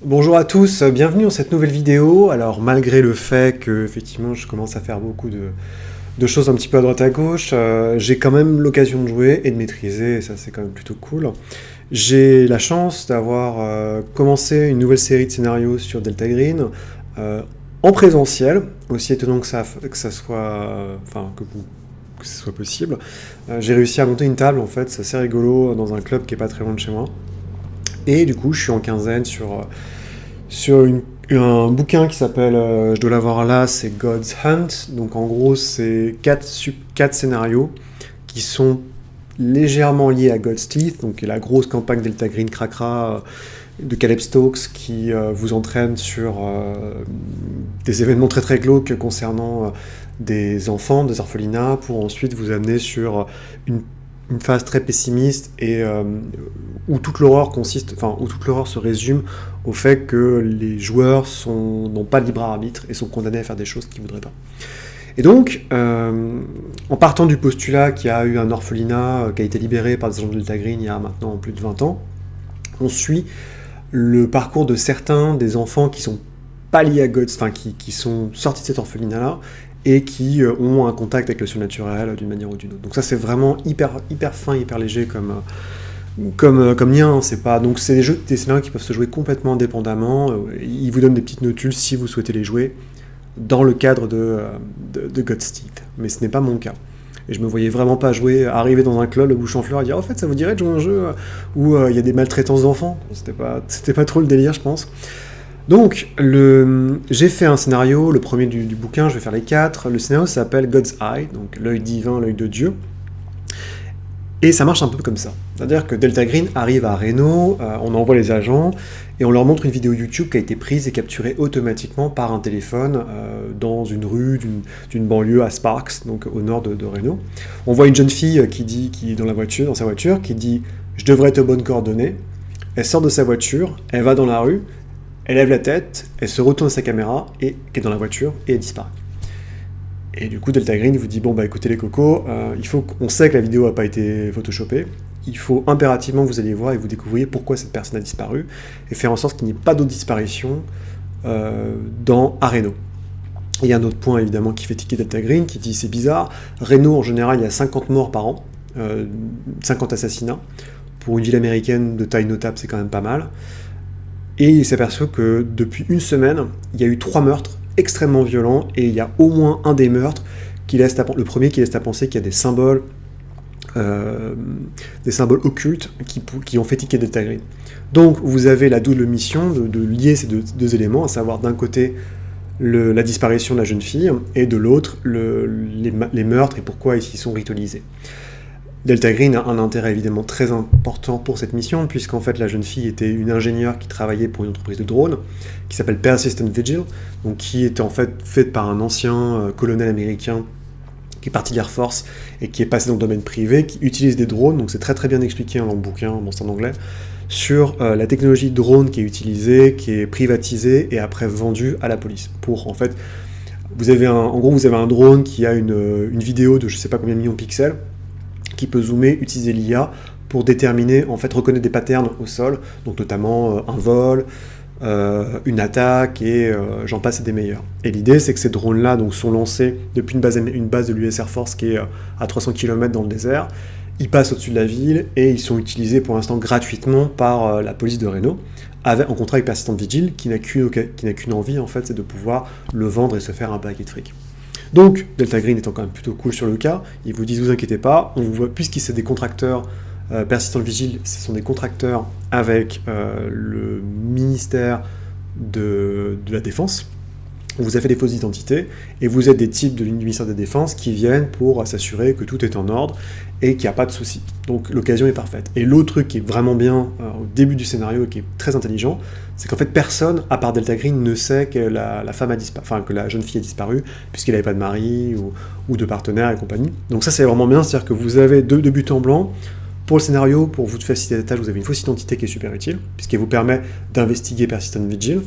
Bonjour à tous, bienvenue dans cette nouvelle vidéo. Alors malgré le fait que effectivement je commence à faire beaucoup de choses un petit peu à droite à gauche, j'ai quand même l'occasion de jouer et de maîtriser, et ça c'est quand même plutôt cool. J'ai la chance d'avoir commencé une nouvelle série de scénarios sur Delta Green euh, en présentiel, aussi étonnant que ça soit, enfin que ce soit possible. J'ai réussi à monter une table en fait, c'est assez rigolo dans un club qui est pas très loin de chez moi. Et du coup, je suis en quinzaine sur un bouquin qui s'appelle, je dois l'avoir là, c'est God's Hunt. Donc en gros, c'est quatre scénarios qui sont légèrement liés à God's Teeth, donc la grosse campagne Delta Green Cracra de Caleb Stokes qui vous entraîne sur des événements très très glauques concernant des enfants, des orphelinats, pour ensuite vous amener sur une, une phase très pessimiste et où toute l'horreur consiste, enfin où toute l'horreur se résume au fait que les joueurs n'ont pas de libre arbitre et sont condamnés à faire des choses qu'ils voudraient pas. Et donc, en partant du postulat qu'il y a eu un orphelinat qui a été libéré par des agents de Delta Green il y a maintenant plus de 20 ans, on suit le parcours de certains des enfants qui sont pas liés à Gods, enfin qui sont sortis de cet orphelinat-là et qui ont un contact avec le surnaturel d'une manière ou d'une autre. Donc ça c'est vraiment hyper fin, hyper léger comme lien. Hein. C'est pas donc c'est des scénarios qui peuvent se jouer complètement indépendamment. Ils vous donnent des petites notules si vous souhaitez les jouer dans le cadre de God's Teeth. Mais ce n'est pas mon cas. Et je me voyais vraiment pas jouer, arriver dans un club, le bouche en fleur, et dire « En fait, ça vous dirait de jouer à un jeu où il y a des maltraitances d'enfants ?» C'était pas trop le délire, je pense. Donc, j'ai fait un scénario, le premier du bouquin, je vais faire les quatre. Le scénario s'appelle God's Eye, donc l'œil divin, l'œil de Dieu. Et ça marche un peu comme ça. C'est-à-dire que Delta Green arrive à Reno, on envoie les agents, et on leur montre une vidéo YouTube qui a été prise et capturée automatiquement par un téléphone dans une rue d'une banlieue à Sparks, donc au nord de Reno. On voit une jeune fille qui est dans sa voiture, qui dit « Je devrais être aux bonnes coordonnées ». Elle sort de sa voiture, elle va dans la rue, elle lève la tête, elle se retourne à sa caméra, et qui est dans la voiture, et elle disparaît. Et du coup, Delta Green vous dit, bon bah écoutez les cocos, on sait que la vidéo n'a pas été photoshopée, il faut impérativement que vous alliez voir et vous découvriez pourquoi cette personne a disparu, et faire en sorte qu'il n'y ait pas d'autres disparitions dans Reno. Il y a un autre point évidemment qui fait tiquer Delta Green, qui dit c'est bizarre, Reno en général il y a 50 morts par an, 50 assassinats, pour une ville américaine de taille notable c'est quand même pas mal, et il s'aperçoit que depuis une semaine, il y a eu 3 meurtres extrêmement violents, et il y a au moins un des meurtres le premier qui laisse à penser qu'il y a des symboles occultes qui ont fait tiquer Delta Green. Donc vous avez la double mission de lier ces deux éléments, à savoir d'un côté la disparition de la jeune fille, et de l'autre les meurtres et pourquoi ils sont ritualisés. Delta Green a un intérêt évidemment très important pour cette mission, puisqu'en fait la jeune fille était une ingénieure qui travaillait pour une entreprise de drones, qui s'appelle Persistent Vigil, donc qui était en fait faite par un ancien colonel américain qui est parti de l'Air Force et qui est passé dans le domaine privé, qui utilise des drones, donc c'est très très bien expliqué dans le bouquin, bon c'est en anglais, sur la technologie drone qui est utilisée, qui est privatisée et après vendue à la police. Pour en fait, vous avez un drone qui a une vidéo de je sais pas combien de millions de pixels, qui peut zoomer, utiliser l'IA pour déterminer, en fait, reconnaître des patterns au sol, donc notamment un vol, une attaque, et j'en passe et des meilleurs. Et l'idée, c'est que ces drones-là donc, sont lancés depuis une base de l'US Air Force qui est à 300 km dans le désert. Ils passent au-dessus de la ville, et ils sont utilisés pour l'instant gratuitement par la police de Reno, en contrat avec Persistent Vigil, qui n'a qu'une envie, en fait, c'est de pouvoir le vendre et se faire un paquet de fric. Donc, Delta Green étant quand même plutôt cool sur le cas, ils vous disent, vous inquiétez pas, puisqu'ils sont des contracteurs, Persistent Vigil, ce sont des contracteurs avec le ministère de la Défense, vous avez fait des fausses identités, et vous êtes des types du ministère de la Défense qui viennent pour s'assurer que tout est en ordre et qu'il n'y a pas de soucis. Donc l'occasion est parfaite. Et l'autre truc qui est vraiment bien au début du scénario et qui est très intelligent, c'est qu'en fait personne, à part Delta Green, ne sait que la femme a disparu, enfin que la jeune fille a disparu, puisqu'elle n'avait pas de mari ou de partenaire et compagnie. Donc ça c'est vraiment bien, c'est-à-dire que vous avez deux buts en blanc. Pour le scénario, pour vous faciliter la tâche, vous avez une fausse identité qui est super utile, puisqu'elle vous permet d'investiguer Persistent Vigil,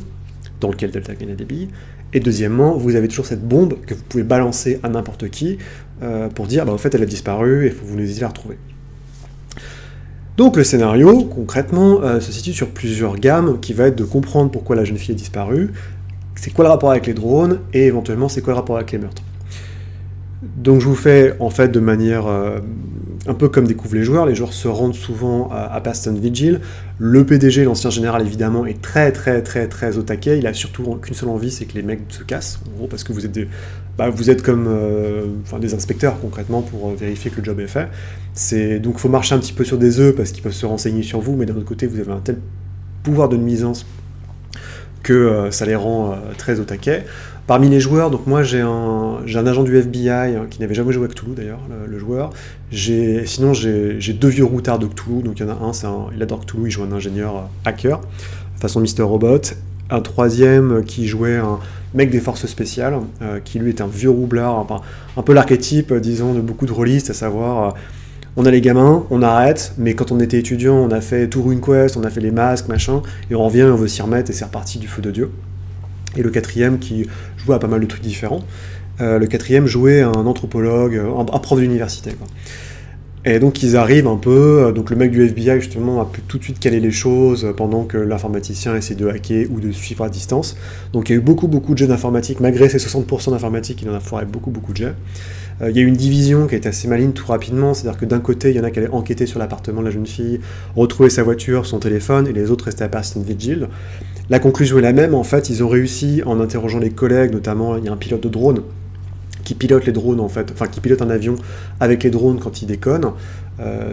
dans lequel Delta Green a des billes. Et deuxièmement, vous avez toujours cette bombe que vous pouvez balancer à n'importe qui pour dire, bah, en fait, elle a disparu et il faut vous nous aider à la retrouver. Donc le scénario, concrètement, se situe sur plusieurs gammes, qui va être de comprendre pourquoi la jeune fille a disparu, c'est quoi le rapport avec les drones, et éventuellement c'est quoi le rapport avec les meurtres. Donc je vous fais en fait de manière un peu comme découvrent les joueurs se rendent souvent à Persistent Vigil. Le PDG, l'ancien général évidemment, est très au taquet, il a surtout qu'une seule envie, c'est que les mecs se cassent, en gros, parce que vous êtes comme des inspecteurs concrètement pour vérifier que le job est fait. Donc il faut marcher un petit peu sur des œufs parce qu'ils peuvent se renseigner sur vous, mais d'un autre côté vous avez un tel pouvoir de nuisance que ça les rend très au taquet. Parmi les joueurs, donc moi j'ai un agent du FBI qui n'avait jamais joué à Cthulhu d'ailleurs, le joueur. Sinon j'ai 2 vieux routards de Cthulhu, donc il y en a un, il adore Cthulhu, il joue un ingénieur hacker, façon Mr. Robot. Un troisième qui jouait un mec des forces spéciales, qui lui est un vieux roublard, un peu l'archétype, disons, de beaucoup de rôlistes, à savoir... on a les gamins, on arrête, mais quand on était étudiant, on a fait tout RuneQuest, on a fait les masques, machin, et on revient et on veut s'y remettre, et c'est reparti du feu de Dieu. Et le quatrième qui jouait à pas mal de trucs différents. Le quatrième jouait un anthropologue, un prof d'université, quoi. Et donc ils arrivent un peu, donc le mec du FBI justement a pu tout de suite caler les choses pendant que l'informaticien essaie de hacker ou de suivre à distance. Donc il y a eu beaucoup de jets d'informatique, malgré ces 60% d'informatique, il en a foiré beaucoup de jets. Il y a eu une division qui a été assez maligne tout rapidement, c'est-à-dire que d'un côté il y en a qui allaient enquêter sur l'appartement de la jeune fille, retrouver sa voiture, son téléphone, et les autres restaient à Persistent Vigil. La conclusion est la même, en fait ils ont réussi en interrogeant les collègues, notamment il y a un pilote de drone, qui pilote les drones en fait, enfin qui pilote un avion avec les drones quand ils déconnent,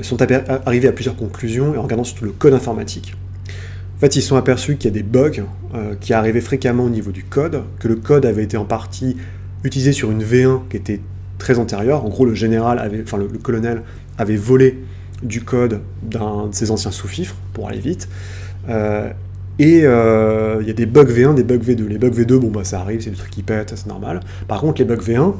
sont arrivés à plusieurs conclusions et en regardant surtout le code informatique. En fait, ils se sont aperçus qu'il y a des bugs qui arrivaient fréquemment au niveau du code, que le code avait été en partie utilisé sur une V1 qui était très antérieure. En gros, le colonel avait volé du code d'un de ses anciens sous-fifres pour aller vite. Et il y a des bugs V1, des bugs V2. Les bugs V2, bon bah ça arrive, c'est des trucs qui pètent, c'est normal. Par contre, les bugs V1,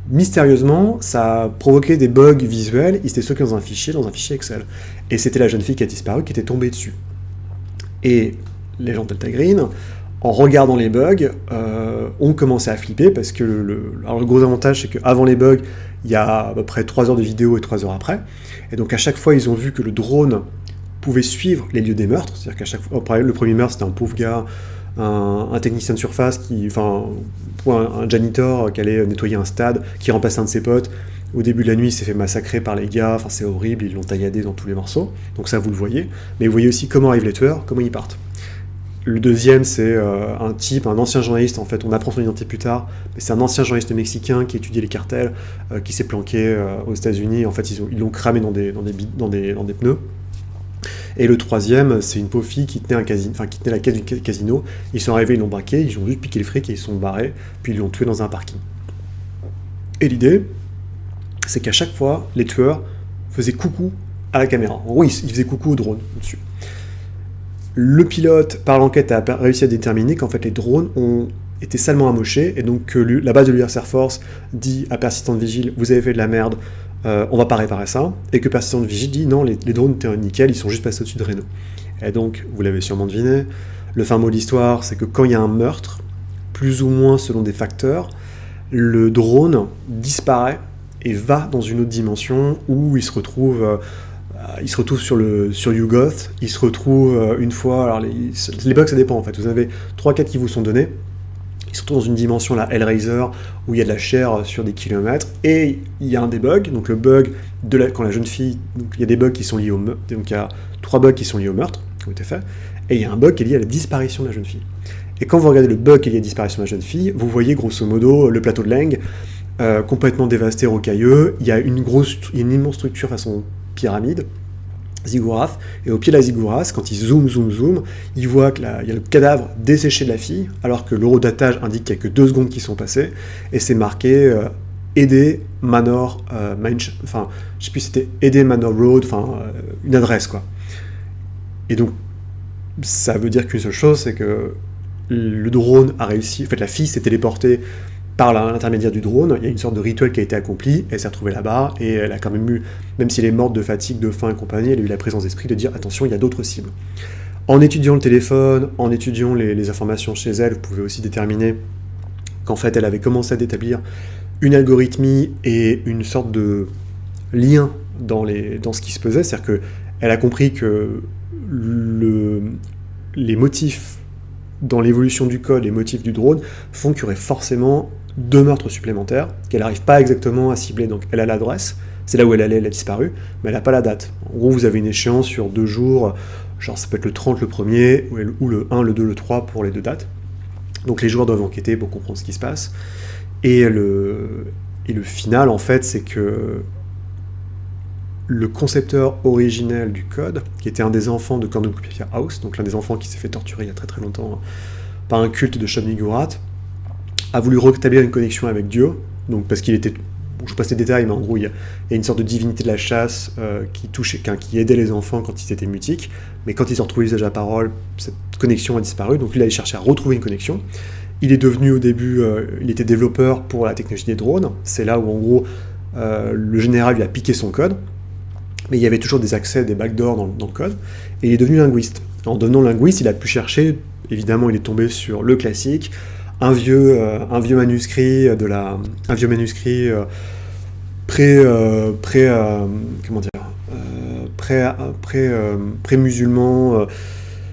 mystérieusement, ça a provoqué des bugs visuels, ils s'étaient stockés dans un fichier Excel. Et c'était la jeune fille qui a disparu, qui était tombée dessus. Et les gens de Delta Green, en regardant les bugs, ont commencé à flipper, parce que alors le gros avantage, c'est qu'avant les bugs, il y a à peu près 3 heures de vidéo et 3 heures après. Et donc à chaque fois, ils ont vu que le drone pouvait suivre les lieux des meurtres, c'est-à-dire qu'à chaque fois, le premier meurtre c'était un pauvre gars, un technicien de surface, un janitor qui allait nettoyer un stade, qui remplaçait un de ses potes, au début de la nuit il s'est fait massacrer par les gars, enfin c'est horrible, ils l'ont tailladé dans tous les morceaux, donc ça vous le voyez, mais vous voyez aussi comment arrivent les tueurs, comment ils partent. Le deuxième c'est un ancien journaliste, en fait on apprend son identité plus tard, mais c'est un ancien journaliste mexicain qui étudiait les cartels, qui s'est planqué aux États-Unis, en fait ils l'ont cramé dans des pneus. Et le troisième, c'est une pauvre fille qui tenait la caisse du casino. Ils sont arrivés, ils l'ont braqué, ils ont juste piqué le fric et ils sont barrés, puis ils l'ont tué dans un parking. Et l'idée, c'est qu'à chaque fois, les tueurs faisaient coucou à la caméra. En gros, ils faisaient coucou au drone au-dessus. Le pilote, par l'enquête, a réussi à déterminer qu'en fait les drones ont été salement amochés, et donc que la base de l'US Air Force dit à Persistent Vigil, vous avez fait de la merde, on va pas réparer ça, et que Persistent Vigil dit non, les drones étaient nickel, ils sont juste passés au-dessus de Reno. Et donc, vous l'avez sûrement deviné, le fin mot de l'histoire, c'est que quand il y a un meurtre, plus ou moins selon des facteurs, le drone disparaît et va dans une autre dimension où il se retrouve sur YouGoth, il se retrouve une fois, alors les bugs ça dépend en fait, vous avez 3-4 qui vous sont donnés, ils se retrouvent dans une dimension, la Hellraiser, où il y a de la chair sur des kilomètres, et il y a un des bugs, donc le bug quand la jeune fille, donc il y a des bugs qui sont liés au meurtre, donc il y a 3 bugs qui sont liés au meurtre, qui ont été faits, et il y a un bug qui est lié à la disparition de la jeune fille. Et quand vous regardez le bug qui est lié à la disparition de la jeune fille, vous voyez grosso modo le plateau de Leng, complètement dévasté, rocailleux, il y a une immense structure façon pyramide, Ziggurat, et au pied de la Ziggurat, quand il zoome, il voit qu'il y a le cadavre desséché de la fille, alors que l'horodatage indique qu'il n'y a que 2 secondes qui sont passées, et c'est marqué Ede Manor, enfin, je sais plus si c'était Ede Manor Road, enfin, une adresse, quoi. Et donc, ça veut dire qu'une seule chose, c'est que le drone a réussi, en fait, la fille s'est téléportée par l'intermédiaire du drone, il y a une sorte de rituel qui a été accompli, elle s'est retrouvée là-bas, et elle a quand même eu, même si elle est morte de fatigue, de faim et compagnie, elle a eu la présence d'esprit de dire « attention, il y a d'autres cibles ». En étudiant le téléphone, en étudiant les informations chez elle, vous pouvez aussi déterminer qu'en fait, elle avait commencé à établir une algorithmie et une sorte de lien dans ce qui se faisait, c'est-à-dire Elle a compris que les motifs dans l'évolution du code, les motifs du drone, font qu'il y aurait forcément 2 meurtres supplémentaires, qu'elle n'arrive pas exactement à cibler. Donc elle a l'adresse, c'est là où elle allait, elle a disparu, mais elle n'a pas la date. En gros, vous avez une échéance sur 2 jours, genre ça peut être le 30 le premier, ou le 1, le 2, le 3 pour les 2 dates. Donc les joueurs doivent enquêter pour comprendre ce qui se passe. Et le final, en fait, c'est que le concepteur originel du code, qui était un des enfants de Cornelius House, donc l'un des enfants qui s'est fait torturer il y a très très longtemps par un culte de Shub-Niggurath, a voulu rétablir une connexion avec Dieu, donc parce qu'il était, bon, je passe les détails, mais en gros il y a une sorte de divinité de la chasse qui aidait les enfants quand ils étaient mutiques, mais quand ils ont retrouvé l'usage à la parole, cette connexion a disparu, donc lui il a cherché à retrouver une connexion. Il est devenu au début, il était développeur pour la technologie des drones, c'est là où en gros le général lui a piqué son code, mais il y avait toujours des accès, des backdoors dans le code, et il est devenu linguiste. En devenant linguiste, il a pu chercher, évidemment il est tombé sur le classique, un vieux manuscrit pré-musulman,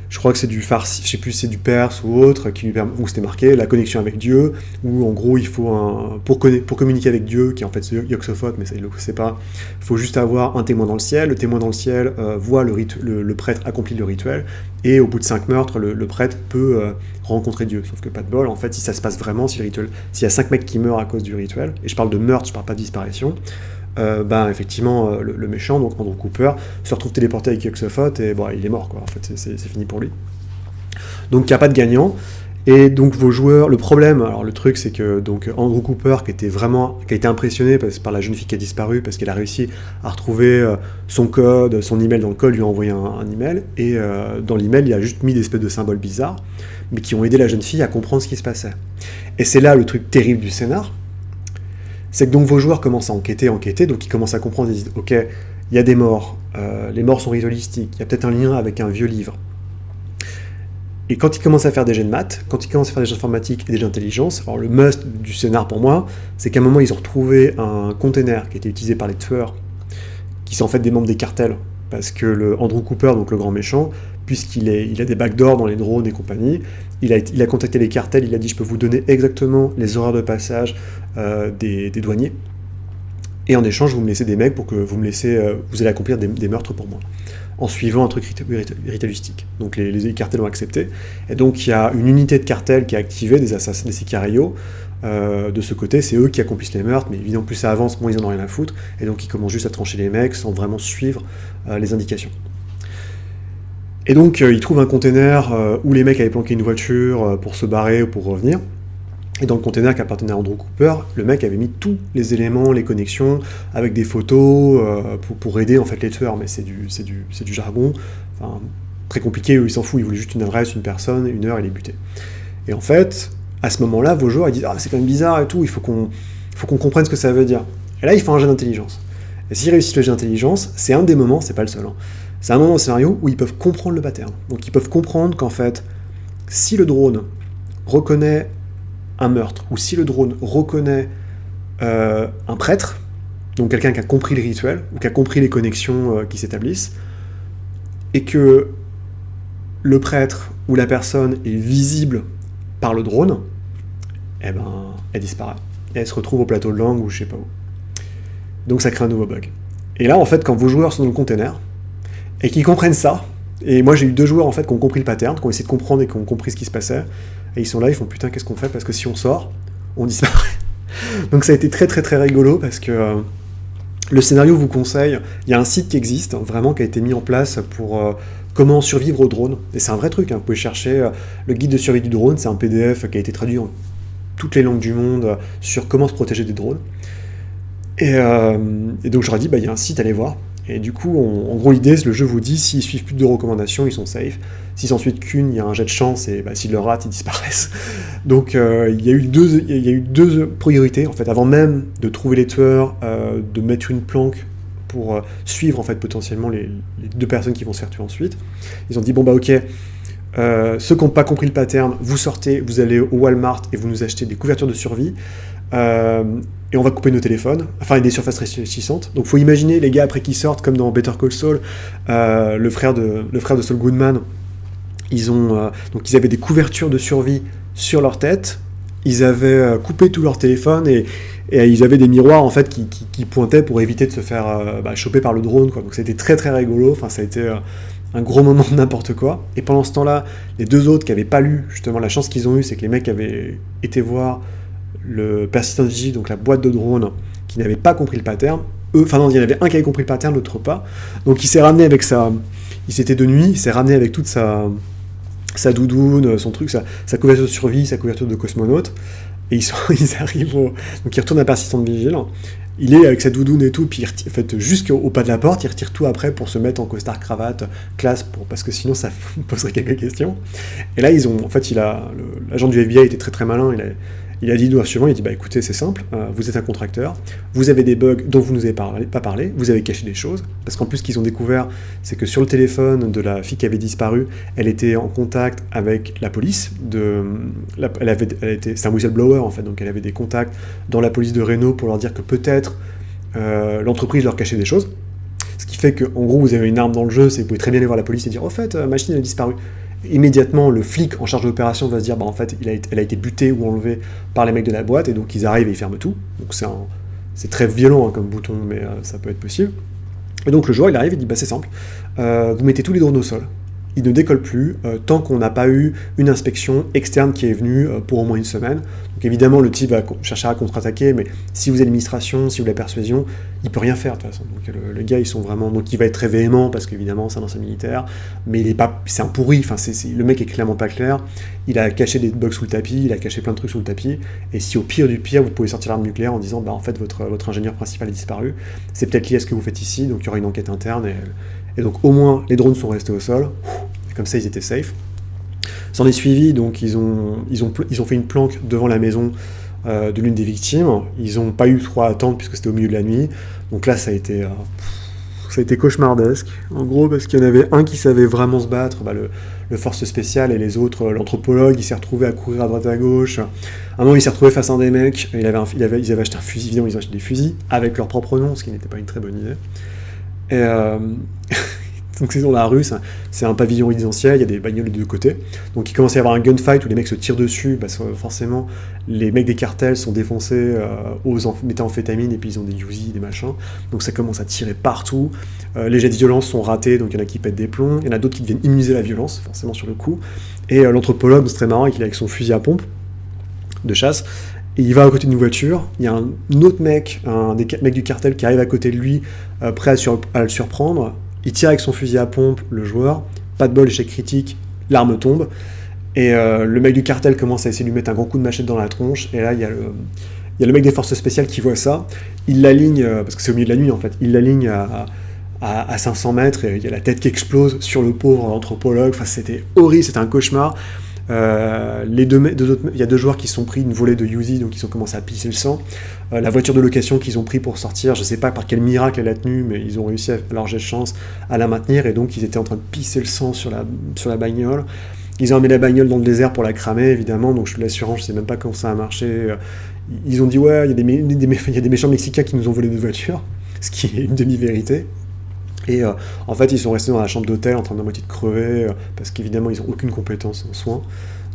je crois que c'est du farsi, je sais plus si c'est du perse ou autre, où c'était marqué la connexion avec Dieu, où en gros il faut pour communiquer avec Dieu, qui est en fait Yog-Sothoth, mais ça il le sait pas, il faut juste avoir un témoin dans le ciel, le témoin dans le ciel voit le prêtre accomplir le rituel, et au bout de 5 meurtres, le prêtre peut rencontrer Dieu, sauf que pas de bol, en fait si ça se passe vraiment, s'il y a 5 mecs qui meurent à cause du rituel, et je parle de meurtre, je parle pas de disparition, effectivement, le méchant, donc Andrew Cooper, se retrouve téléporté avec Yog-Sothoth et bon, il est mort, quoi. En fait, c'est fini pour lui. Donc, il n'y a pas de gagnant. Et donc, vos joueurs, le problème, alors le truc, c'est que donc Andrew Cooper, qui a été impressionné par la jeune fille qui a disparu, parce qu'elle a réussi à retrouver son code, son email dans le code, lui a envoyé un email, et dans l'email, il a juste mis des espèces de symboles bizarres, mais qui ont aidé la jeune fille à comprendre ce qui se passait. Et c'est là le truc terrible du scénar, c'est que donc vos joueurs commencent à enquêter, donc ils commencent à comprendre, ils disent, ok, il y a des morts, les morts sont ritualistiques, il y a peut-être un lien avec un vieux livre. Et quand ils commencent à faire des jets de maths, quand ils commencent à faire des jets d'informatique et des jets d'intelligence, alors le must du scénar pour moi, c'est qu'à un moment ils ont retrouvé un container qui était utilisé par les tueurs, qui sont en fait des membres des cartels, parce que le Andrew Cooper, donc le grand méchant, puisqu'il a des backdoors dans les drones et compagnie, il a contacté les cartels, il a dit je peux vous donner exactement les horaires de passage des douaniers, et en échange vous me laissez des mecs pour que vous allez accomplir des meurtres pour moi, en suivant un truc ritualistique. Donc les cartels ont accepté, et donc il y a une unité de cartel qui est activée, des assassins, des sicarios, de ce côté, c'est eux qui accomplissent les meurtres, mais évidemment plus ça avance, moins ils en ont rien à foutre, et donc ils commencent juste à trancher les mecs sans vraiment suivre les indications. Et donc ils trouvent un container où les mecs avaient planqué une voiture pour se barrer ou pour revenir, et dans le container qui appartenait à Andrew Cooper, le mec avait mis tous les éléments, les connexions, avec des photos, pour aider en fait les tueurs, mais c'est du jargon, enfin, très compliqué, eux ils s'en foutent, ils voulaient juste une adresse, une personne, une heure et les buter. Et en fait, à ce moment-là, vos joueurs ils disent « Ah, c'est quand même bizarre et tout, il faut qu'on comprenne ce que ça veut dire ». Et là, ils font un jet d'intelligence. Et s'ils réussissent le jet d'intelligence, c'est un des moments, c'est pas le seul, hein, c'est un moment au scénario où ils peuvent comprendre le pattern. Donc ils peuvent comprendre qu'en fait, si le drone reconnaît un meurtre, ou si le drone reconnaît un prêtre, donc quelqu'un qui a compris le rituel, ou qui a compris les connexions qui s'établissent, et que le prêtre ou la personne est visible par le drone, eh ben, elle disparaît. Et elle se retrouve au plateau de langue ou je sais pas où. Donc ça crée un nouveau bug. Et là, en fait, quand vos joueurs sont dans le container, et qu'ils comprennent ça, et moi j'ai eu 2 joueurs en fait qui ont compris le pattern, qui ont essayé de comprendre et qui ont compris ce qui se passait, et ils sont là, ils font putain, qu'est-ce qu'on fait, parce que si on sort, on disparaît. Donc ça a été très très très rigolo, parce que le scénario vous conseille, il y a un site qui existe, vraiment, qui a été mis en place pour comment survivre au drone, et c'est un vrai truc, hein. Vous pouvez chercher le guide de survie du drone, c'est un PDF qui a été traduit en toutes les langues du monde sur comment se protéger des drones. Et donc je leur ai dit, il y a un site, allez voir. Et du coup, en gros, l'idée, c'est le jeu vous dit, s'ils suivent plus de recommandations, ils sont safe. S'ils s'en suivent qu'une, il y a un jet de chance, et s'ils le ratent, ils disparaissent. Donc, il y a eu deux priorités, en fait, avant même de trouver les tueurs, de mettre une planque pour suivre, en fait, potentiellement les 2 personnes qui vont se faire tuer ensuite. Ils ont dit, bon, ok, ceux qui n'ont pas compris le pattern, vous sortez, vous allez au Walmart et vous nous achetez des couvertures de survie. et on va couper nos téléphones, enfin et des surfaces réfléchissantes. Donc faut imaginer les gars après qu'ils sortent, comme dans Better Call Saul, le frère de Saul Goodman, donc ils avaient des couvertures de survie sur leur tête, ils avaient coupé tout leur téléphone et ils avaient des miroirs en fait qui pointaient pour éviter de se faire choper par le drone, quoi. Donc c'était très très rigolo, enfin ça a été un gros moment de n'importe quoi. Et pendant ce temps-là, les deux autres qui n'avaient pas lu, justement la chance qu'ils ont eue, c'est que les mecs avaient été voir le Persistent Vigie, donc la boîte de drone, qui n'avait pas compris le pattern. Enfin non, il y en avait un qui avait compris le pattern, l'autre pas. Donc il s'est ramené avec c'était de nuit, il s'est ramené avec toute sa doudoune, son truc, sa couverture de survie, sa couverture de cosmonaute. Et ils arrivent donc il retourne à Persistent Vigile. Il est avec sa doudoune et tout, puis en fait, jusqu'au pas de la porte, il retire tout après pour se mettre en costard cravate, classe, parce que sinon ça poserait quelques questions. Et là, l'agent du FBI était très très malin, il a dit doigt suivant, il a dit écoutez, c'est simple, vous êtes un contracteur, vous avez des bugs dont vous ne nous avez pas parlé, vous avez caché des choses, parce qu'en plus ce qu'ils ont découvert, c'est que sur le téléphone de la fille qui avait disparu, elle était en contact avec la police, c'est un whistleblower en fait, donc elle avait des contacts dans la police de Reno pour leur dire que peut-être l'entreprise leur cachait des choses. Ce qui fait qu'en gros, vous avez une arme dans le jeu, c'est que vous pouvez très bien aller voir la police et dire « Au fait, machine a disparu ». Immédiatement, le flic en charge de l'opération va se dire « En fait, elle a été butée ou enlevée par les mecs de la boîte », et donc ils arrivent et ils ferment tout. Donc c'est très violent comme bouton, mais ça peut être possible. Et donc le joueur, il arrive et dit « C'est simple, vous mettez tous les drones au sol. Il ne décolle plus tant qu'on n'a pas eu une inspection externe qui est venue pour au moins une semaine. » Donc évidemment, le type va chercher à contre-attaquer, mais si vous avez l'administration, si vous avez la persuasion, il peut rien faire de toute façon. Donc le gars, donc il va être très véhément parce qu'évidemment c'est un ancien militaire, mais c'est un pourri. Enfin, le mec est clairement pas clair. Il a caché des bugs sous le tapis, il a caché plein de trucs sous le tapis. Et si au pire du pire, vous pouvez sortir l'arme nucléaire en disant en fait votre ingénieur principal a disparu, c'est peut-être lié à ce que vous faites ici. Donc il y aura une enquête interne et donc au moins les drones sont restés au sol. Et comme ça, ils étaient safe. S'en est suivi, donc ils ont fait une planque devant la maison de l'une des victimes. Ils n'ont pas eu trop à attendre puisque c'était au milieu de la nuit. Donc là, ça a été cauchemardesque. En gros, parce qu'il y en avait un qui savait vraiment se battre, le force spécial, et les autres, l'anthropologue, il s'est retrouvé à courir à droite à gauche. À un moment, il s'est retrouvé face à un des mecs. Ils avaient acheté un fusil, évidemment, ils ont acheté des fusils avec leur propre nom, ce qui n'était pas une très bonne idée. Et donc c'est dans la rue, c'est un pavillon résidentiel, il y a des bagnoles des deux côtés. Donc il commence à y avoir un gunfight où les mecs se tirent dessus, parce que forcément les mecs des cartels sont défoncés aux méthamphétamines et puis ils ont des Uzi, des machins. Donc ça commence à tirer partout. Les jets de violence sont ratés, donc il y en a qui pètent des plombs, il y en a d'autres qui deviennent immuniser la violence, forcément sur le coup. Et l'anthropologue, c'est très marrant, il est avec son fusil à pompe de chasse. Et il va à côté d'une voiture, il y a un autre mec, un des mecs du cartel qui arrive à côté de lui, prêt à le surprendre. Il tire avec son fusil à pompe, le joueur, pas de bol, échec critique, l'arme tombe, et le mec du cartel commence à essayer de lui mettre un grand coup de machette dans la tronche, et là il y a le mec des forces spéciales qui voit ça, il l'aligne, parce que c'est au milieu de la nuit en fait, il l'aligne à 500 mètres, et il y a la tête qui explose sur le pauvre anthropologue, enfin c'était horrible, c'était un cauchemar. Il y a deux joueurs qui se sont pris une volée de Uzi, donc ils ont commencé à pisser le sang. La voiture de location qu'ils ont pris pour sortir, je sais pas par quel miracle elle a tenu, mais ils ont réussi à leur jet de chance à la maintenir, et donc ils étaient en train de pisser le sang sur la bagnole. Ils ont amené la bagnole dans le désert pour la cramer, évidemment, donc l'assurance, je sais même pas comment ça a marché. Ils ont dit ouais, il y a des méchants Mexicains qui nous ont volé des voitures, ce qui est une demi-vérité. Et en fait, ils sont restés dans la chambre d'hôtel en train de moitié de crever, parce qu'évidemment, ils n'ont aucune compétence en soins.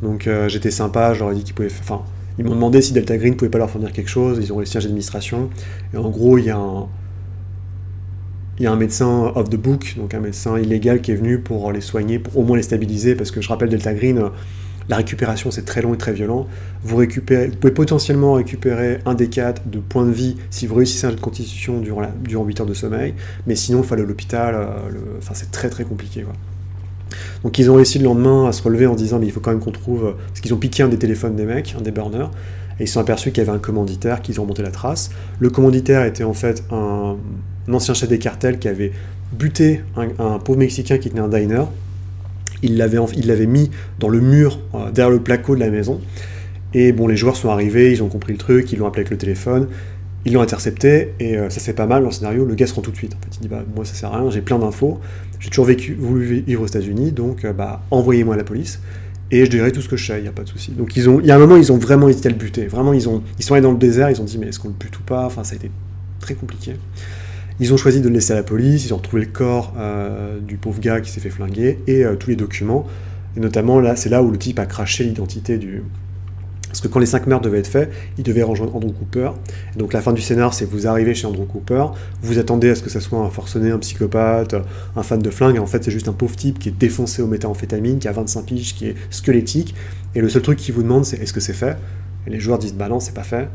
Donc j'étais sympa, je leur ai dit qu'ils pouvaient... Enfin, ils m'ont demandé si Delta Green pouvait pas leur fournir quelque chose, ils ont réussi un jet d'administration. Et en gros, il y a un médecin off the book, donc un médecin illégal qui est venu pour les soigner, pour au moins les stabiliser, parce que je rappelle, Delta Green, la récupération c'est très long et très violent. Vous pouvez potentiellement récupérer un des 4 de points de vie si vous réussissez un jet de constitution durant 8 heures de sommeil, mais sinon il faut aller à l'hôpital, enfin c'est très très compliqué, quoi. Donc ils ont réussi le lendemain à se relever en disant mais il faut quand même qu'on trouve, parce qu'ils ont piqué un des téléphones des mecs, un des burners, et ils se sont aperçus qu'il y avait un commanditaire, qu'ils ont remonté la trace. Le commanditaire était en fait un ancien chef des cartels qui avait buté un pauvre Mexicain qui tenait un diner. Il l'avait mis dans le mur derrière le placo de la maison. Et bon, les joueurs sont arrivés, ils ont compris le truc, ils l'ont appelé avec le téléphone, ils l'ont intercepté, et ça c'est pas mal dans le scénario. Le gars se rend tout de suite. En fait, il dit moi ça sert à rien, j'ai plein d'infos, j'ai toujours voulu vivre aux États-Unis, donc envoyez-moi à la police. et je dirai tout ce que je sais, il n'y a pas de souci. Donc il y a un moment, ils ont vraiment hésité à le buter. Vraiment, ils sont allés dans le désert, ils ont dit mais est-ce qu'on le bute ou pas? Enfin, ça a été très compliqué. Ils ont choisi de le laisser à la police, ils ont retrouvé le corps du pauvre gars qui s'est fait flinguer, et tous les documents. Et notamment, là, c'est là où le type a craché l'identité du... Parce que quand les 5 meurtres devaient être faits, il devait rejoindre Andrew Cooper. Et donc la fin du scénar, c'est vous arrivez chez Andrew Cooper, vous attendez à ce que ça soit un forcené, un psychopathe, un fan de flingue, et en fait c'est juste un pauvre type qui est défoncé au méthamphétamine, qui a 25 piges, qui est squelettique, et le seul truc qu'il vous demande, c'est est-ce que c'est fait? Et les joueurs disent bah non, c'est pas fait.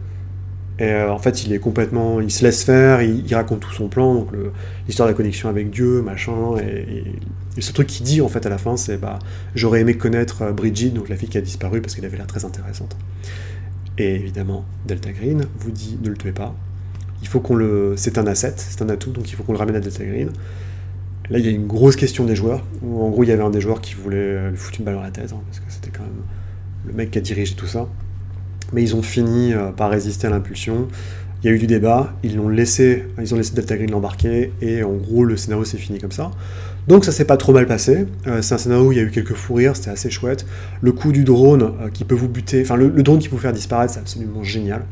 Et en fait, il se laisse faire, il raconte tout son plan, donc l'histoire de la connexion avec Dieu, machin, et ce truc qu'il dit en fait à la fin, c'est bah j'aurais aimé connaître Bridget, donc la fille qui a disparu parce qu'elle avait l'air très intéressante. Et évidemment, Delta Green vous dit ne le tuez pas. C'est un asset, c'est un atout, donc il faut qu'on le ramène à Delta Green. Là, il y a une grosse question des joueurs, où en gros, il y avait un des joueurs qui voulait lui foutre une balle dans la tête, parce que c'était quand même le mec qui a dirigé tout ça. Mais ils ont fini par résister à l'impulsion. Il y a eu du débat, ils ont laissé Delta Green l'embarquer, et en gros, le scénario s'est fini comme ça. Donc ça s'est pas trop mal passé. C'est un scénario où il y a eu quelques fous rires, c'était assez chouette. Le coup du drone qui peut vous buter, enfin le drone qui peut vous faire disparaître, c'est absolument génial.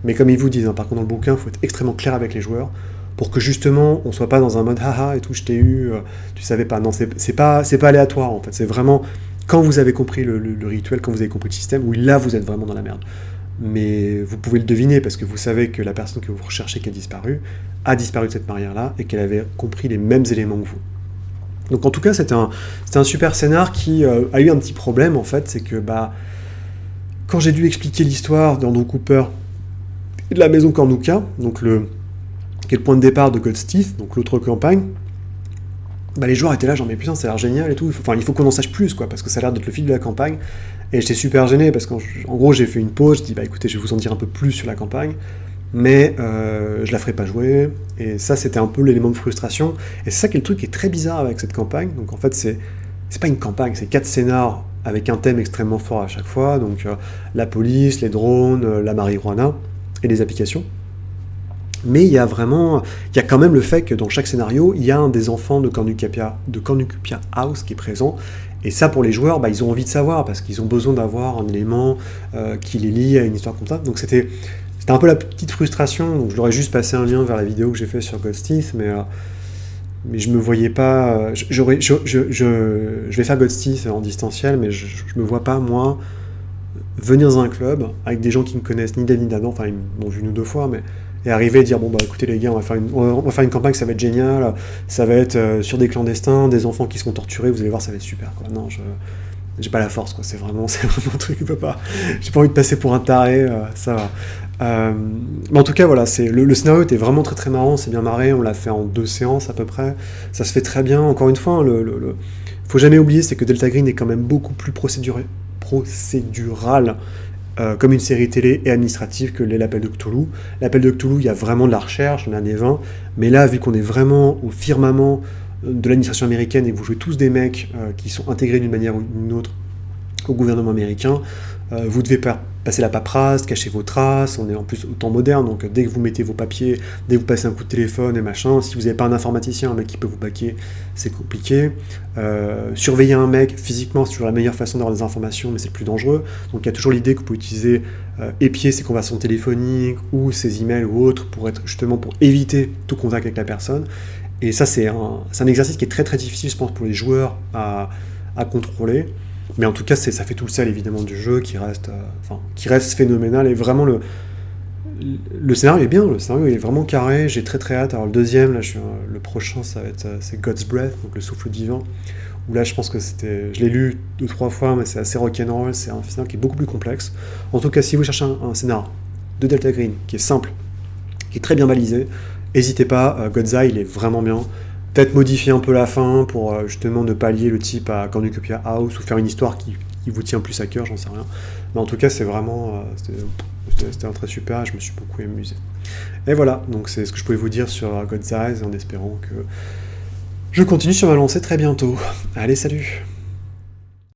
Mais comme ils vous disent, par contre dans le bouquin, il faut être extrêmement clair avec les joueurs pour que justement on soit pas dans un mode haha et tout, je t'ai eu, tu savais pas. Non, c'est pas aléatoire en fait. C'est vraiment quand vous avez compris le rituel, quand vous avez compris le système, oui là vous êtes vraiment dans la merde. Mais vous pouvez le deviner parce que vous savez que la personne que vous recherchez qui a disparu de cette manière-là et qu'elle avait compris les mêmes éléments que vous. Donc en tout cas, c'était un super scénar qui a eu un petit problème en fait, c'est que quand j'ai dû expliquer l'histoire d'Andrew Cooper et de la maison Cornuccia, donc qui est le point de départ de God's Teeth, donc l'autre campagne, les joueurs étaient là, genre mais putain, ça a l'air génial et tout, il faut qu'on en sache plus quoi, parce que ça a l'air d'être le fil de la campagne, et j'étais super gêné parce qu'en gros j'ai fait une pause, je dis écoutez, je vais vous en dire un peu plus sur la campagne, mais je la ferai pas jouer, et ça c'était un peu l'élément de frustration, et c'est ça qui est le truc qui est très bizarre avec cette campagne. Donc en fait c'est pas une campagne, c'est 4 scénars avec un thème extrêmement fort à chaque fois, donc la police, les drones, la marijuana, et les applications. Mais il y a quand même le fait que dans chaque scénario, il y a un des enfants de Cornucopia House qui est présent, et ça pour les joueurs, ils ont envie de savoir, parce qu'ils ont besoin d'avoir un élément qui les lie à une histoire comme ça, donc c'était un peu la petite frustration, donc je leur ai juste passé un lien vers la vidéo que j'ai fait sur God's Teeth, mais je me voyais pas... je vais faire God's Teeth en distanciel, mais je me vois pas, moi, venir dans un club avec des gens qui me connaissent ni d'Anne ni d'Adam, ils m'ont vu une ou deux fois, et arriver et dire écoutez les gars, on va faire une campagne, ça va être génial, ça va être sur des clandestins, des enfants qui seront torturés, vous allez voir, ça va être super, quoi. Non, j'ai pas la force, quoi. C'est vraiment un truc, j'ai pas envie de passer pour un taré, ça va. Mais en tout cas, voilà, le scénario était vraiment très très marrant, c'est bien marré, on l'a fait en 2 séances à peu près, ça se fait très bien. Encore une fois, faut jamais oublier, c'est que Delta Green est quand même beaucoup plus procédural comme une série télé et administrative que l'Appel de Cthulhu. L'Appel de Cthulhu, il y a vraiment de la recherche, on a des 20, mais là, vu qu'on est vraiment au firmament de l'administration américaine et que vous jouez tous des mecs qui sont intégrés d'une manière ou d'une autre au gouvernement américain, vous devez passer la paperasse, cacher vos traces, on est en plus au temps moderne, donc dès que vous mettez vos papiers, dès que vous passez un coup de téléphone et machin, si vous n'avez pas un informaticien, un mec qui peut vous baquer, c'est compliqué. Surveiller un mec physiquement, c'est toujours la meilleure façon d'avoir des informations, mais c'est le plus dangereux. Donc il y a toujours l'idée que vous pouvez utiliser épier ses conversations téléphoniques ou ses emails ou autres pour éviter tout contact avec la personne. Et ça, c'est un exercice qui est très très difficile, je pense, pour les joueurs à contrôler. Mais en tout cas, ça fait tout le sel, évidemment, du jeu, qui reste phénoménal. Et vraiment, le scénario est bien, le scénario est vraiment carré. J'ai très très hâte. Alors le deuxième, là, le prochain, c'est God's Breath, donc le souffle divin. Où là, je pense que je l'ai lu 2-3 fois, mais c'est assez rock'n'roll. C'est un scénario qui est beaucoup plus complexe. En tout cas, si vous cherchez un scénario de Delta Green, qui est simple, qui est très bien balisé, n'hésitez pas. God's Eye, il est vraiment bien. Peut-être modifier un peu la fin pour justement ne pas lier le type à Cornucopia House ou faire une histoire qui vous tient plus à cœur, j'en sais rien. Mais en tout cas, c'est vraiment... c'était un très super, je me suis beaucoup amusé. Et voilà, donc c'est ce que je pouvais vous dire sur God's Eyes, en espérant que je continue sur ma lancée très bientôt. Allez, salut!